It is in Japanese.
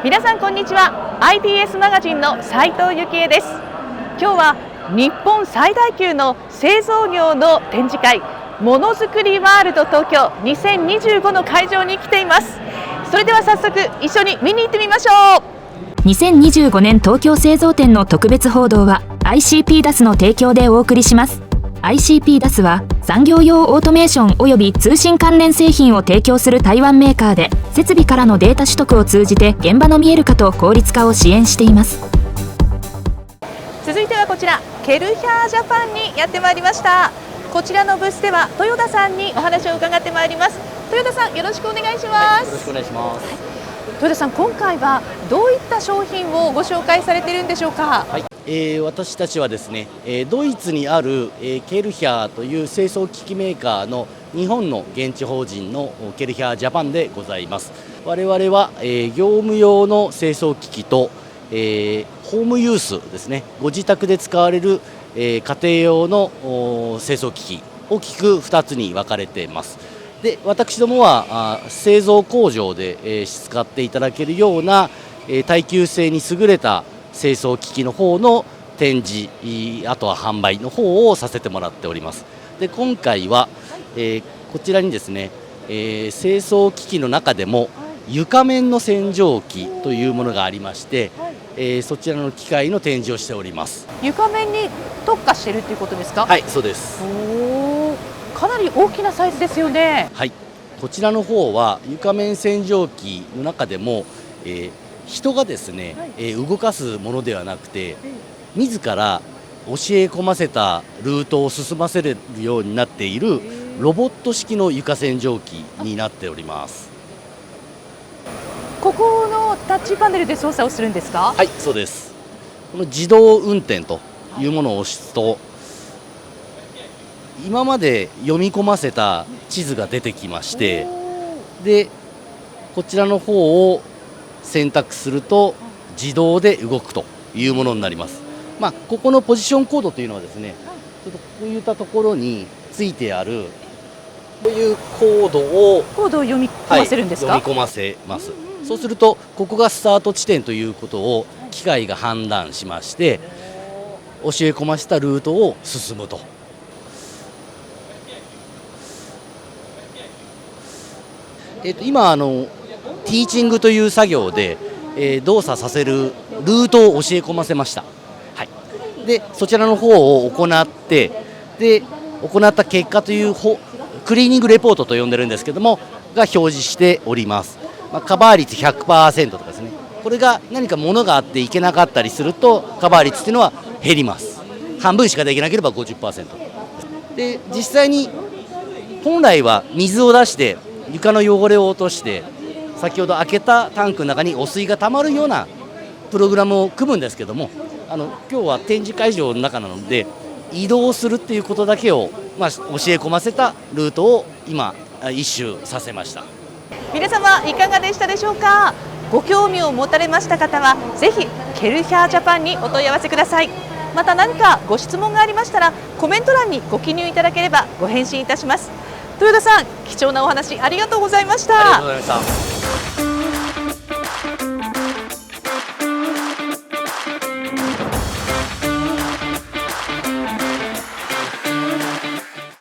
皆さんこんにちは。 IBS マガジンの斉藤幸恵です。今日は日本最大級の製造業の展示会、ものづくりワールド東京2025の会場に来ています。それでは早速一緒に見に行ってみましょう。2025年東京製造展の特別報道は ICP ダスの提供でお送りします。 ICP ダスは産業用オートメーションおよび通信関連製品を提供する台湾メーカーで、設備からのデータ取得を通じて現場の見える化と効率化を支援しています。続いてはこちらケルヒャージャパンにやってまいりました。こちらのブースでは豊田さんにお話を伺ってまいります。豊田さん、よろしくお願いします。よろしくお願いします。豊田さん、今回はどういった商品をご紹介されているんでしょうか。はい、私たちはですね、ドイツにある、ケルヒャーという清掃機器メーカーの日本の現地法人のケルヒャージャパンでございます。我々は、業務用の清掃機器と、ホームユースですね、ご自宅で使われる、家庭用の清掃機器、大きく2つに分かれています。で、私どもは製造工場で、使っていただけるような、耐久性に優れた清掃機器の方の展示、あとは販売の方をさせてもらっております。で、今回は、こちらにですね、清掃機器の中でも床面の洗浄機というものがありまして、そちらの機械の展示をしております。床面に特化しているということですか。はい、そうです。かなり大きなサイズですよね。はい、こちらの方は床面洗浄機の中でも、人がですね、動かすものではなくて、自ら教え込ませたルートを進ませるようになっているロボット式の床洗浄機になっております。ここのタッチパネルで操作をするんですか。はい、そうです。この自動運転というものを押すと、今まで読み込ませた地図が出てきまして、でこちらの方を選択すると自動で動くというものになります。ここのポジションコードというのはですね、ちょっとこういったところについてあるこういうコードを読み込ませるんですか。読み込ませます。そうするとここがスタート地点ということを機械が判断しまして、教え込ませたルートを進むと。今ティーチングという作業で、動作させるルートを教え込ませました。はい、でそちらの方を行って、で行った結果というクリーニングレポートと呼んでるんですけどもが表示しております。カバー率 100% とかですね、これが何か物があっていけなかったりするとカバー率っていうのは減ります。半分しかできなければ 50% で、実際に本来は水を出して床の汚れを落として、先ほど開けたタンクの中に汚水がたまるようなプログラムを組むんですけども、今日は展示会場の中なので移動するっていうことだけを、教え込ませたルートを今一周させました。皆様いかがでしたでしょうか。ご興味を持たれました方はぜひケルヒャージャパンにお問い合わせください。また何かご質問がありましたらコメント欄にご記入いただければご返信いたします。豊田さん、貴重なお話ありがとうございました。ありがとうございました。